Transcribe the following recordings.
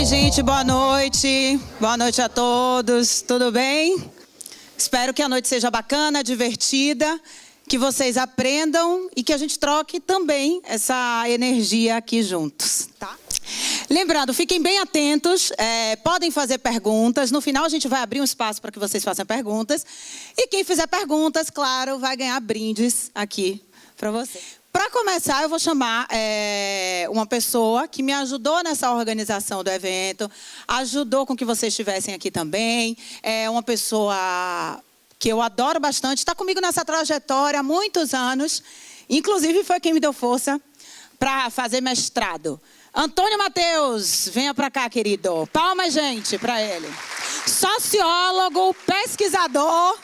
Oi, gente, boa noite. Boa noite a todos. Tudo bem? Espero que a noite seja bacana, divertida, que vocês aprendam e que a gente troque também essa energia aqui juntos, tá? Lembrando, fiquem bem atentos, podem fazer perguntas. No final, a gente vai abrir um espaço para que vocês façam perguntas. E quem fizer perguntas, claro, vai ganhar brindes aqui para você. Para começar, eu vou chamar uma pessoa que me ajudou nessa organização do evento, ajudou com que vocês estivessem aqui também. É uma pessoa que eu adoro bastante, está comigo nessa trajetória há muitos anos. Inclusive, foi quem me deu força para fazer mestrado. Antônio Matheus, venha para cá, querido. Palmas, gente, para ele. Sociólogo, pesquisador.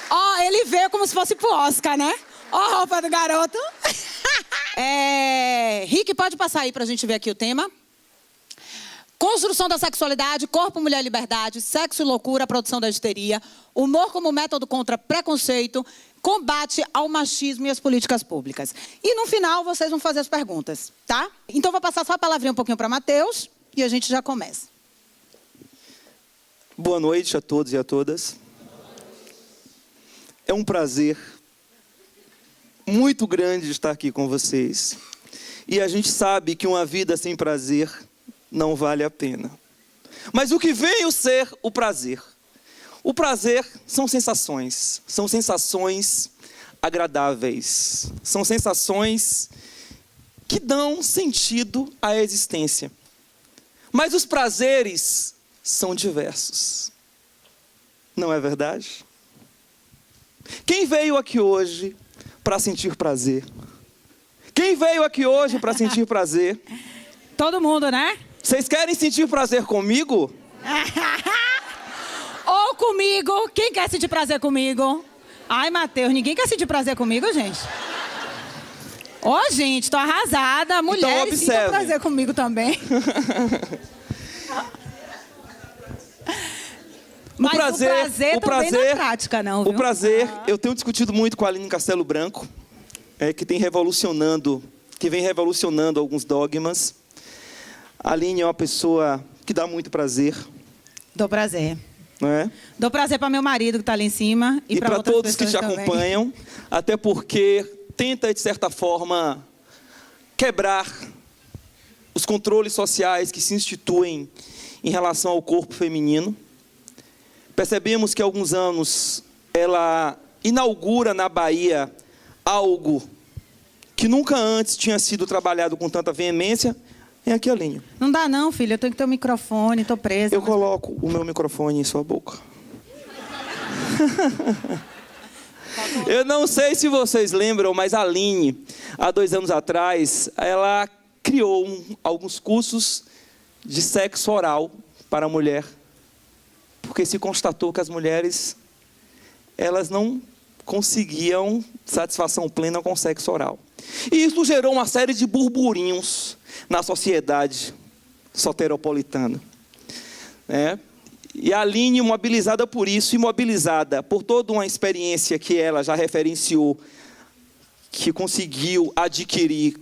Ó, ele veio como se fosse pro Oscar, né? Ó a roupa do garoto. Rick, pode passar aí pra gente ver aqui o tema. Construção da sexualidade, corpo, mulher, liberdade, sexo e loucura, produção da histeria, humor como método contra preconceito, combate ao machismo e as políticas públicas. E no final vocês vão fazer as perguntas, tá? Então vou passar só a palavrinha um pouquinho para Matheus e a gente já começa. Boa noite a todos e a todas. É um prazer muito grande estar aqui com vocês. E a gente sabe que uma vida sem prazer não vale a pena. Mas o que veio ser o prazer? O prazer são sensações agradáveis, são sensações que dão sentido à existência. Mas os prazeres são diversos. Não é verdade? Quem veio aqui hoje para sentir prazer? Quem veio aqui hoje para sentir prazer? Todo mundo, né? Vocês querem sentir prazer comigo? Ou comigo. Quem quer sentir prazer comigo? Ai, Matheus, ninguém quer sentir prazer comigo, gente? Ô, gente, tô arrasada. Mulheres então, sentem prazer comigo também. Mas o prazer também não é prática, não, viu? O prazer, eu tenho discutido muito com a Aline Castelo Branco, que vem revolucionando alguns dogmas. A Aline é uma pessoa que dá muito prazer. Dou prazer. Não é? Dou prazer para meu marido que está ali em cima. E para todos que te acompanham, até porque tenta, de certa forma, quebrar os controles sociais que se instituem em relação ao corpo feminino. Percebemos que há alguns anos ela inaugura na Bahia algo que nunca antes tinha sido trabalhado com tanta veemência. Vem aqui a linha. Não dá não, filho. Eu tenho que ter um microfone, estou presa. Eu coloco o meu microfone em sua boca. Eu não sei se vocês lembram, mas a Aline, há 2 anos atrás, ela criou alguns cursos de sexo oral para a mulher. Porque se constatou que as mulheres, elas não conseguiam satisfação plena com o sexo oral. E isso gerou uma série de burburinhos na sociedade soteropolitana. E a Aline, mobilizada por isso e mobilizada por toda uma experiência que ela já referenciou, que conseguiu adquirir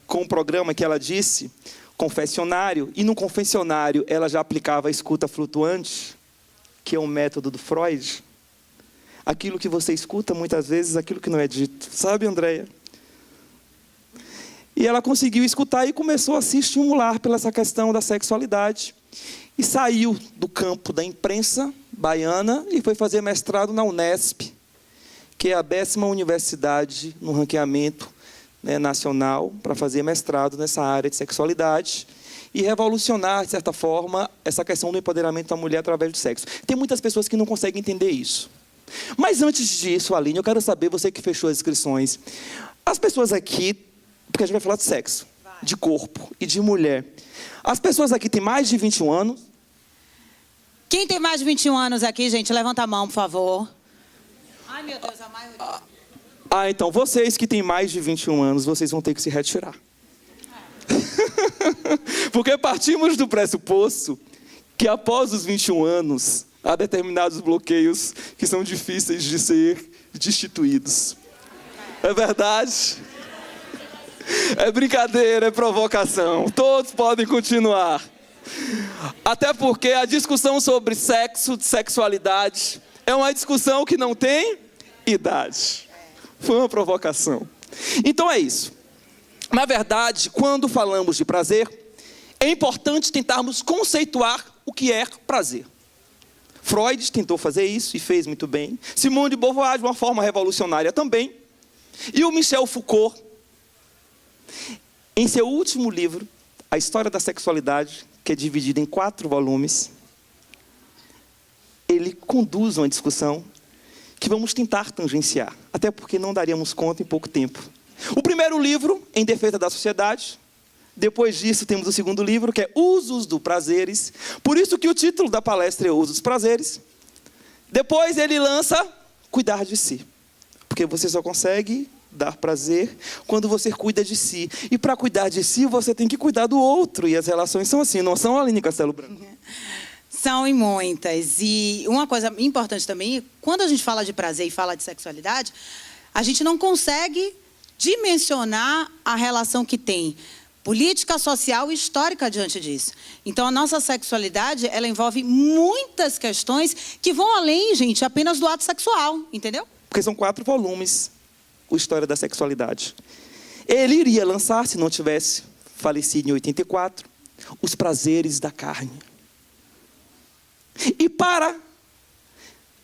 com o programa que ela disse, confessionário, e no confessionário ela já aplicava a escuta flutuante, que é um método do Freud. Aquilo que você escuta, muitas vezes, aquilo que não é dito. Sabe, Andréia? E ela conseguiu escutar e começou a se estimular pela essa questão da sexualidade. E saiu do campo da imprensa baiana e foi fazer mestrado na Unesp, que é a 10ª universidade no ranqueamento nacional para fazer mestrado nessa área de sexualidade e revolucionar, de certa forma, essa questão do empoderamento da mulher através do sexo. Tem muitas pessoas que não conseguem entender isso. Mas antes disso, Aline, eu quero saber, você que fechou as inscrições, as pessoas aqui, porque a gente vai falar de sexo, de corpo e de mulher. As pessoas aqui têm mais de 21 anos? Quem tem mais de 21 anos aqui, gente, levanta a mão, por favor. Ai, meu Deus, a maioria. Então, vocês que têm mais de 21 anos, vocês vão ter que se retirar. Porque partimos do pressuposto que após os 21 anos, há determinados bloqueios que são difíceis de ser destituídos. É verdade? É brincadeira, é provocação. Todos podem continuar. Até porque a discussão sobre sexo, sexualidade, é uma discussão que não tem idade. Foi uma provocação. Então é isso. Na verdade, quando falamos de prazer, é importante tentarmos conceituar o que é prazer. Freud tentou fazer isso e fez muito bem. Simone de Beauvoir, de uma forma revolucionária também. E o Michel Foucault, em seu último livro, A História da Sexualidade, que é dividido em 4 volumes, ele conduz uma discussão que vamos tentar tangenciar, até porque não daríamos conta em pouco tempo. O primeiro livro, Em Defesa da Sociedade. Depois disso, temos o segundo livro, que é Usos dos Prazeres. Por isso que o título da palestra é Usos dos Prazeres. Depois ele lança Cuidar de Si. Porque você só consegue dar prazer quando você cuida de si. E para cuidar de si, você tem que cuidar do outro. E as relações são assim, não são, Aline Castelo Branco? São e muitas. E uma coisa importante também, quando a gente fala de prazer e fala de sexualidade, a gente não consegue dimensionar a relação que tem política, social e histórica diante disso. Então, a nossa sexualidade, ela envolve muitas questões que vão além, gente, apenas do ato sexual, entendeu? Porque são 4 volumes, a História da Sexualidade. Ele iria lançar, se não tivesse falecido em 84, Os Prazeres da Carne. E para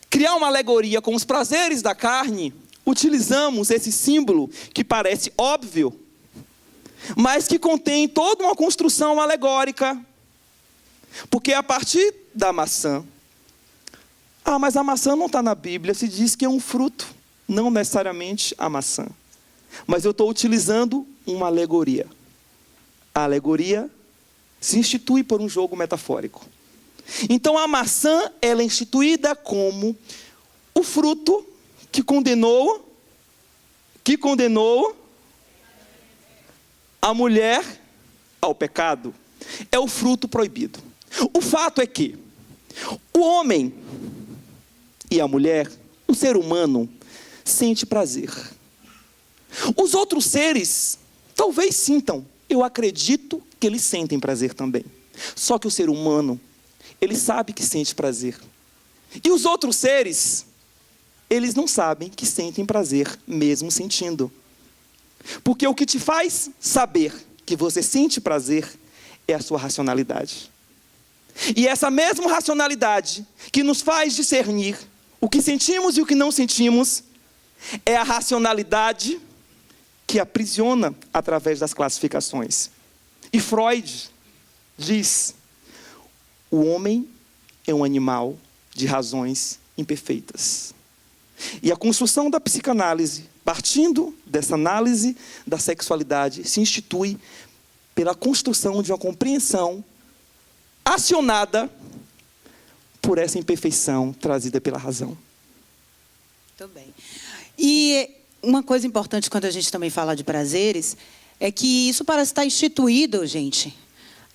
criar uma alegoria com os prazeres da carne, utilizamos esse símbolo que parece óbvio, mas que contém toda uma construção alegórica. Porque a partir da maçã... mas a maçã não está na Bíblia, se diz que é um fruto, não necessariamente a maçã. Mas eu estou utilizando uma alegoria. A alegoria se institui por um jogo metafórico. Então a maçã, ela é instituída como o fruto que condenou a mulher ao pecado. É o fruto proibido. O fato é que o homem e a mulher, o ser humano, sente prazer. Os outros seres talvez sintam. Eu acredito que eles sentem prazer também. Só que o ser humano, ele sabe que sente prazer. E os outros seres, eles não sabem que sentem prazer, mesmo sentindo. Porque o que te faz saber que você sente prazer é a sua racionalidade. E essa mesma racionalidade que nos faz discernir o que sentimos e o que não sentimos é a racionalidade que aprisiona através das classificações. E Freud diz: o homem é um animal de razões imperfeitas. E a construção da psicanálise, partindo dessa análise da sexualidade, se institui pela construção de uma compreensão acionada por essa imperfeição trazida pela razão. Muito bem. E uma coisa importante quando a gente também fala de prazeres é que isso parece estar instituído, gente,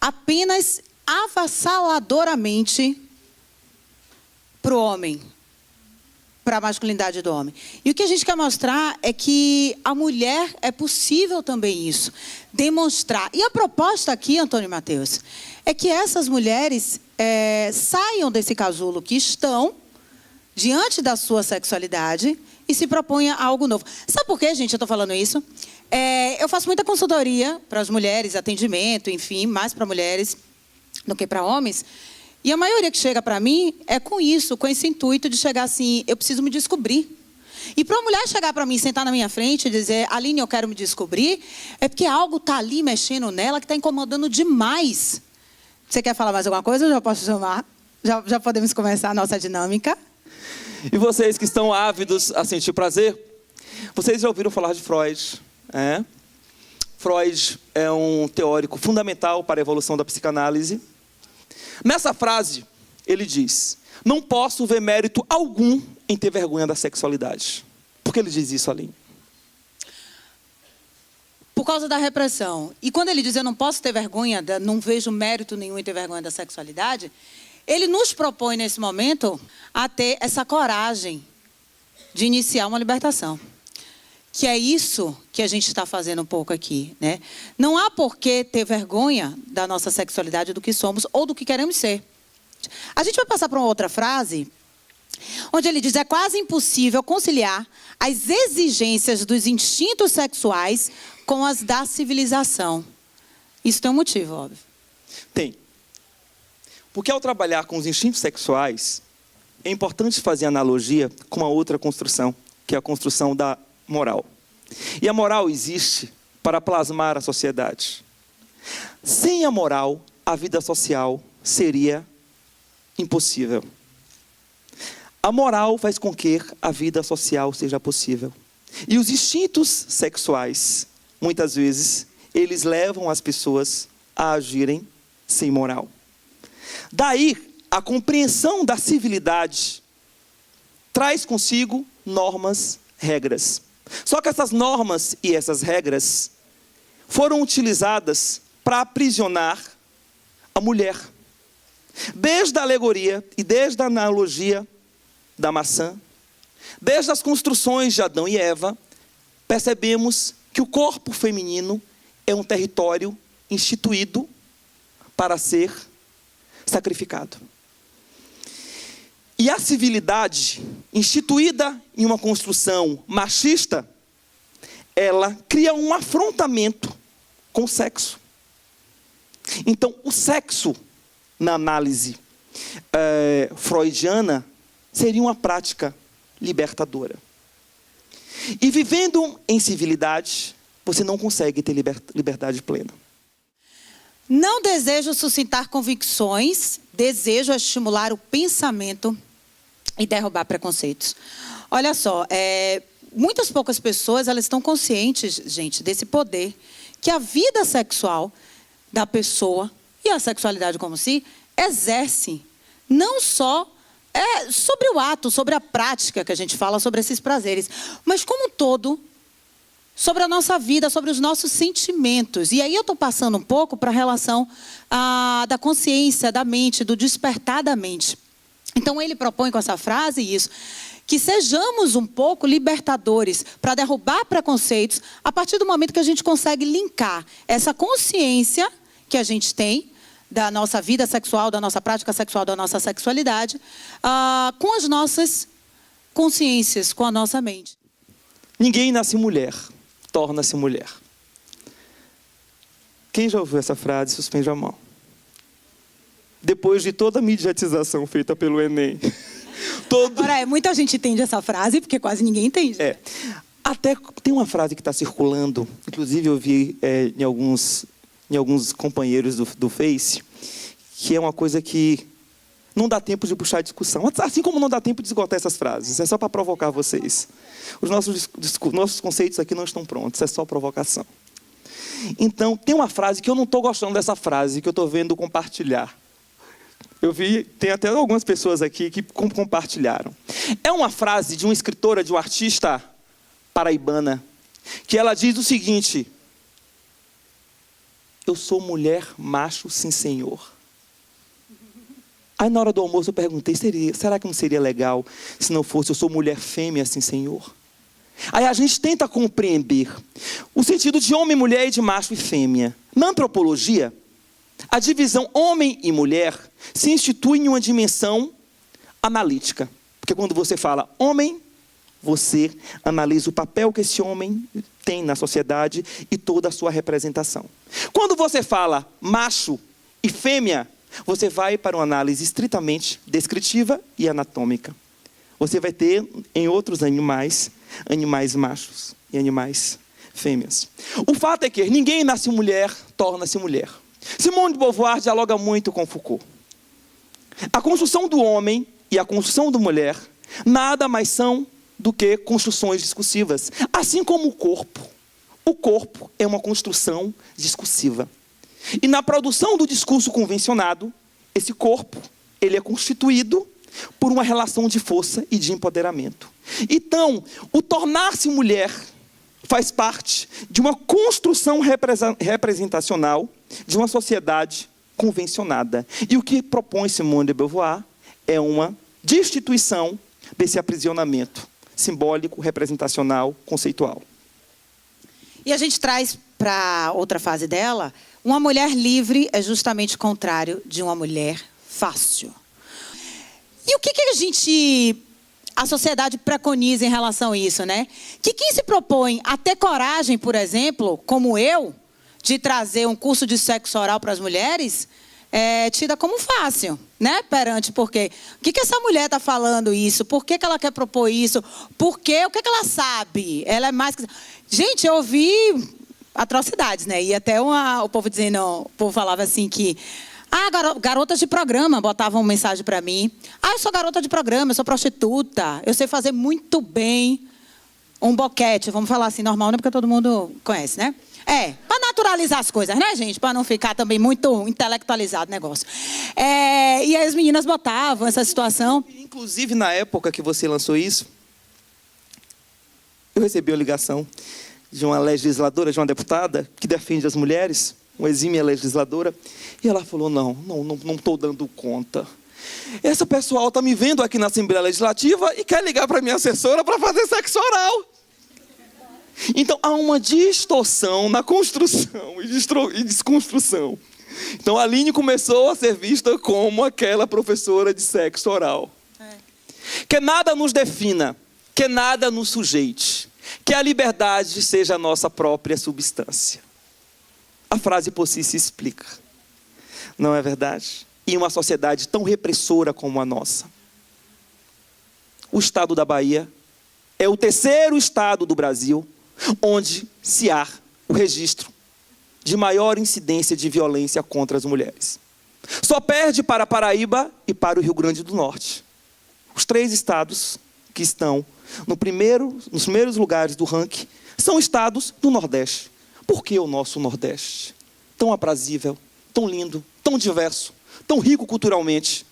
apenas avassaladoramente para o homem, para a masculinidade do homem. E o que a gente quer mostrar é que a mulher é possível também isso, demonstrar. E a proposta aqui, Antônio e Mateus, é que essas mulheres saiam desse casulo que estão diante da sua sexualidade e se proponha algo novo. Sabe por quê, gente, eu estou falando isso? Eu faço muita consultoria para as mulheres, atendimento, enfim, mais para mulheres do que para homens. E a maioria que chega para mim é com isso, com esse intuito de chegar assim, eu preciso me descobrir. E para uma mulher chegar para mim, sentar na minha frente e dizer, Aline, eu quero me descobrir, é porque algo está ali mexendo nela que está incomodando demais. Você quer falar mais alguma coisa? Eu já posso chamar? Já podemos começar a nossa dinâmica. E vocês que estão ávidos a sentir prazer, vocês já ouviram falar de Freud? Freud é um teórico fundamental para a evolução da psicanálise. Nessa frase, ele diz: não posso ver mérito algum em ter vergonha da sexualidade. Por que ele diz isso, Aline? Por causa da repressão. E quando ele diz, eu não posso ter vergonha, não vejo mérito nenhum em ter vergonha da sexualidade, ele nos propõe, nesse momento, a ter essa coragem de iniciar uma libertação. que é isso que a gente está fazendo um pouco aqui, né? Não há por que ter vergonha da nossa sexualidade, do que somos ou do que queremos ser. A gente vai passar para uma outra frase, onde ele diz: é quase impossível conciliar as exigências dos instintos sexuais com as da civilização. Isso tem um motivo, óbvio. Tem. Porque ao trabalhar com os instintos sexuais, é importante fazer analogia com uma outra construção, que é a construção da moral. E a moral existe para plasmar a sociedade. Sem a moral, a vida social seria impossível. A moral faz com que a vida social seja possível. E os instintos sexuais, muitas vezes, eles levam as pessoas a agirem sem moral. Daí, a compreensão da civilidade traz consigo normas, regras. Só que essas normas e essas regras foram utilizadas para aprisionar a mulher. Desde a alegoria e desde a analogia da maçã, desde as construções de Adão e Eva, percebemos que o corpo feminino é um território instituído para ser sacrificado. E a civilidade, instituída em uma construção machista, ela cria um afrontamento com o sexo. Então, o sexo, na análise freudiana, seria uma prática libertadora. E vivendo em civilidade, você não consegue ter liberdade plena. Não desejo suscitar convicções, desejo estimular o pensamento e derrubar preconceitos. Olha só, muitas poucas pessoas elas estão conscientes, gente, desse poder que a vida sexual da pessoa e a sexualidade como si exerce, não só sobre o ato, sobre a prática que a gente fala sobre esses prazeres, mas como um todo, sobre a nossa vida, sobre os nossos sentimentos. E aí eu estou passando um pouco para a relação da consciência, da mente, do despertar da mente. Então ele propõe com essa frase isso, que sejamos um pouco libertadores para derrubar preconceitos a partir do momento que a gente consegue linkar essa consciência que a gente tem da nossa vida sexual, da nossa prática sexual, da nossa sexualidade, com as nossas consciências, com a nossa mente. Ninguém nasce mulher, torna-se mulher. Quem já ouviu essa frase, suspende a mão. Depois de toda a mediatização feita pelo Enem. Agora, muita gente entende essa frase, porque quase ninguém entende. Até tem uma frase que está circulando, inclusive eu vi em alguns companheiros do Face, que é uma coisa que não dá tempo de puxar a discussão. Assim como não dá tempo de esgotar essas frases. É só para provocar vocês. Os nossos conceitos aqui não estão prontos, é só provocação. Então, tem uma frase que eu não estou gostando dessa frase, que eu estou vendo compartilhar. Eu vi, tem até algumas pessoas aqui que compartilharam. É uma frase de uma escritora, de uma artista paraibana, que ela diz o seguinte: eu sou mulher, macho, sim senhor. Aí na hora do almoço eu perguntei, será que não seria legal se não fosse eu sou mulher, fêmea, sim senhor? Aí a gente tenta compreender o sentido de homem, mulher e de macho e fêmea. Na antropologia, a divisão homem e mulher se institui em uma dimensão analítica. Porque quando você fala homem, você analisa o papel que esse homem tem na sociedade e toda a sua representação. Quando você fala macho e fêmea, você vai para uma análise estritamente descritiva e anatômica. Você vai ter em outros animais machos e animais fêmeas. O fato é que ninguém nasce mulher, torna-se mulher. Simone de Beauvoir dialoga muito com Foucault. A construção do homem e a construção da mulher nada mais são do que construções discursivas, assim como o corpo. O corpo é uma construção discursiva. E na produção do discurso convencionado, esse corpo ele é constituído por uma relação de força e de empoderamento. Então, o tornar-se mulher faz parte de uma construção representacional de uma sociedade convencionada. E o que propõe Simone de Beauvoir é uma destituição desse aprisionamento simbólico, representacional, conceitual. E a gente traz para outra fase dela, uma mulher livre é justamente o contrário de uma mulher fácil. E o que a sociedade preconiza em relação a isso, né? Que quem se propõe a ter coragem, por exemplo, como eu, de trazer um curso de sexo oral para as mulheres, é tida como fácil, né? Perante porque o que essa mulher está falando isso? Por que ela quer propor isso? Por quê? O que ela sabe? Ela é mais que... Gente, eu ouvi atrocidades, né? E até o povo dizendo, o povo falava assim que garotas de programa botavam mensagem para mim. Eu sou garota de programa, eu sou prostituta, eu sei fazer muito bem um boquete, vamos falar assim normal, né? Porque todo mundo conhece, né? Para naturalizar as coisas, né, gente? Para não ficar também muito intelectualizado o negócio. E aí as meninas botavam essa situação. Inclusive, na época que você lançou isso, eu recebi uma ligação de uma legisladora, de uma deputada, que defende as mulheres, uma exímia legisladora, e ela falou, não estou dando conta. Esse pessoal está me vendo aqui na Assembleia Legislativa e quer ligar para minha assessora para fazer sexo oral. Então, há uma distorção na construção e desconstrução. Então, a Aline começou a ser vista como aquela professora de sexo oral. Que nada nos defina, que nada nos sujeite, que a liberdade seja a nossa própria substância. A frase por si se explica. Não é verdade? Em uma sociedade tão repressora como a nossa. O estado da Bahia é o terceiro estado do Brasil onde se há o registro de maior incidência de violência contra as mulheres. Só perde para a Paraíba e para o Rio Grande do Norte. Os 3 estados que estão nos primeiros lugares do ranking são estados do Nordeste. Por que o nosso Nordeste? Tão aprazível, tão lindo, tão diverso, tão rico culturalmente.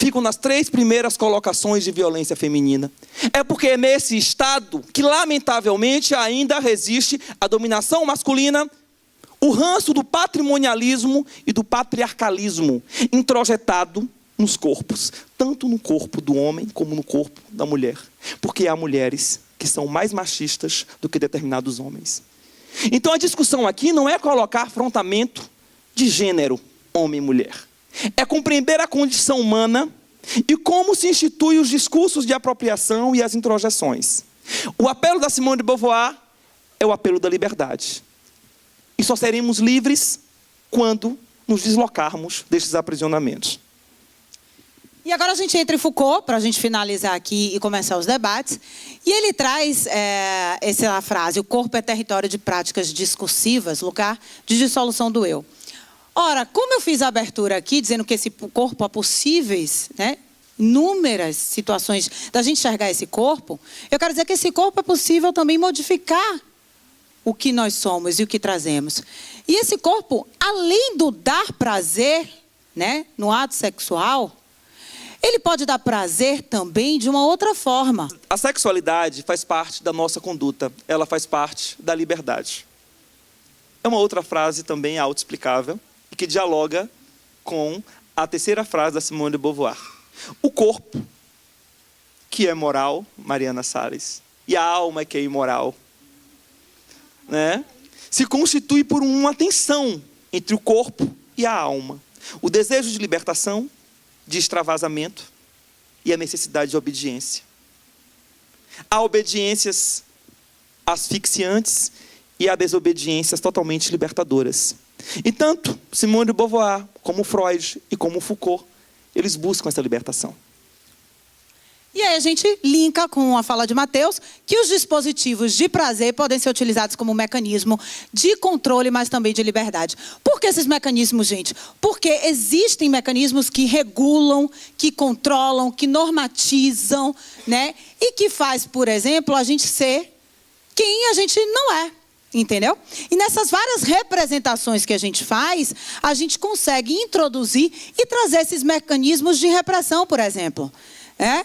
Ficam nas 3 primeiras colocações de violência feminina. É porque é nesse estado que, lamentavelmente, ainda resiste a dominação masculina, o ranço do patrimonialismo e do patriarcalismo introjetado nos corpos, tanto no corpo do homem como no corpo da mulher. Porque há mulheres que são mais machistas do que determinados homens. Então, a discussão aqui não é colocar afrontamento de gênero, homem e mulher. É compreender a condição humana e como se instituem os discursos de apropriação e as introjeções. O apelo da Simone de Beauvoir é o apelo da liberdade. E só seremos livres quando nos deslocarmos destes aprisionamentos. E agora a gente entra em Foucault, para a gente finalizar aqui e começar os debates. E ele traz essa frase, o corpo é território de práticas discursivas, lugar de dissolução do eu. Ora, como eu fiz a abertura aqui, dizendo que esse corpo há possíveis, né, inúmeras situações da gente enxergar esse corpo, eu quero dizer que esse corpo é possível também modificar o que nós somos e o que trazemos. E esse corpo, além do dar prazer, né, no ato sexual, ele pode dar prazer também de uma outra forma. A sexualidade faz parte da nossa conduta, ela faz parte da liberdade. É uma outra frase também autoexplicável, que dialoga com a terceira frase da Simone de Beauvoir. O corpo, que é moral, Mariana Salles, e a alma, que é imoral, né, se constitui por uma tensão entre o corpo e a alma. O desejo de libertação, de extravasamento e a necessidade de obediência. Há obediências asfixiantes e há desobediências totalmente libertadoras. E tanto Simone de Beauvoir, como Freud e como Foucault, eles buscam essa libertação. E aí a gente linka com a fala de Mateus, que os dispositivos de prazer podem ser utilizados como mecanismo de controle, mas também de liberdade. Por que esses mecanismos, gente? Porque existem mecanismos que regulam, que controlam, que normatizam, né? E que faz, por exemplo, a gente ser quem a gente não é. Entendeu? E nessas várias representações que a gente faz, a gente consegue introduzir e trazer esses mecanismos de repressão, por exemplo.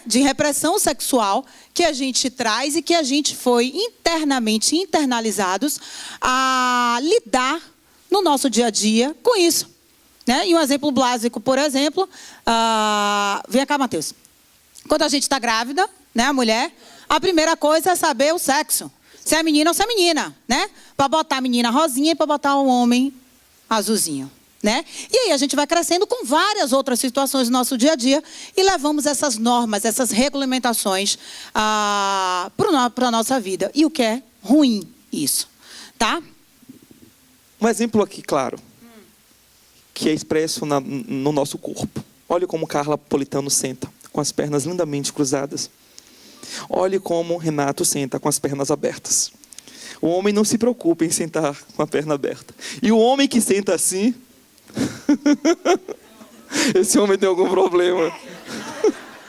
De repressão sexual que a gente traz e que a gente foi internamente internalizados a lidar no nosso dia a dia com isso. Né? E um exemplo básico, por exemplo, vem cá, Mateus. Quando a gente está grávida, né, a mulher, a primeira coisa é saber o sexo. se é menino ou se é menina, né? Para botar a menina rosinha e para botar o homem azulzinho, né? E aí a gente vai crescendo com várias outras situações no nosso dia a dia e levamos essas normas, essas regulamentações para a nossa vida. E o que é ruim isso, tá? Um exemplo aqui, claro, que é expresso no nosso corpo. Olha como Carla Politano senta, com as pernas lindamente cruzadas. Olhe como Renato senta, com as pernas abertas. O homem não se preocupa em sentar com a perna aberta. E o homem que senta assim, esse homem tem algum problema.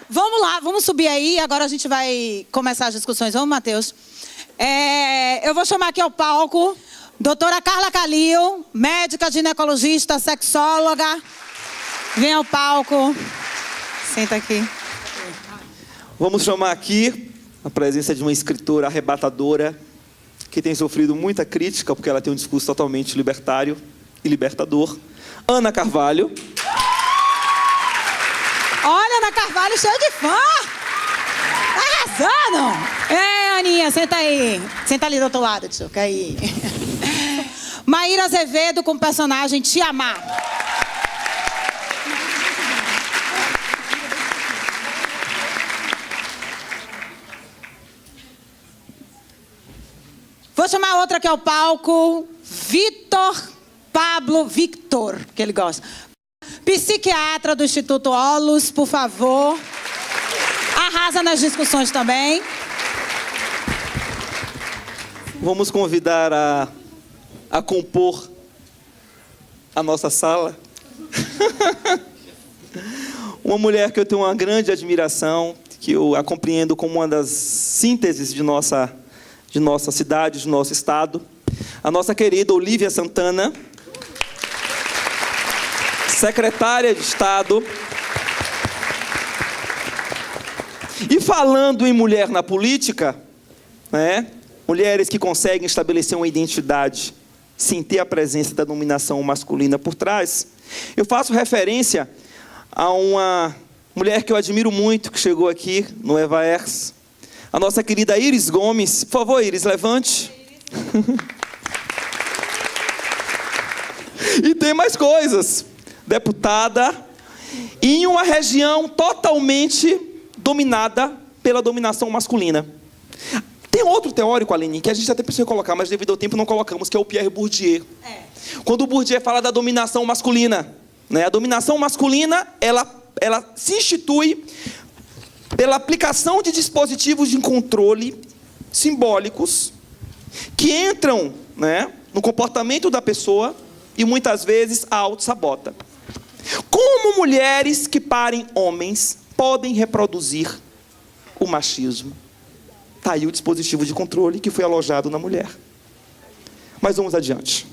Vamos lá, vamos subir aí. Agora a gente vai começar as discussões. Vamos, Matheus. Eu vou chamar aqui ao palco doutora Carla Calil, médica, ginecologista, sexóloga. Vem ao palco. Senta aqui. Vamos chamar aqui a presença de uma escritora arrebatadora, que tem sofrido muita crítica, porque ela tem um discurso totalmente libertário e libertador. Ana Carvalho. Olha, Ana Carvalho cheia de fã. Arrasando. Aninha, senta aí. Senta ali do outro lado, Tchuca, aí. Maíra Azevedo com o personagem Te Amar. Vou chamar outra aqui ao palco, Victor, que ele gosta. Psiquiatra do Instituto Olus, por favor. Arrasa nas discussões também. Vamos convidar a compor a nossa sala. Uma mulher que eu tenho uma grande admiração, que eu a compreendo como uma das sínteses de nossa cidade, de nosso estado. A nossa querida Olívia Santana, secretária de Estado. E falando em mulher na política, né? Mulheres que conseguem estabelecer uma identidade sem ter a presença da dominação masculina por trás, eu faço referência a uma mulher que eu admiro muito, que chegou aqui no Evaers, a nossa querida Iris Gomes. Por favor, Iris, levante. E tem mais coisas. Deputada em uma região totalmente dominada pela dominação masculina. Tem outro teórico, Aline, que a gente até pensou em colocar, mas devido ao tempo não colocamos, que é o Pierre Bourdieu. Quando o Bourdieu fala da dominação masculina, né? A dominação masculina, ela se institui pela aplicação de dispositivos de controle simbólicos que entram, né, no comportamento da pessoa e muitas vezes a auto-sabota. Como mulheres que parem homens podem reproduzir o machismo? Está aí o dispositivo de controle que foi alojado na mulher. Mas vamos adiante.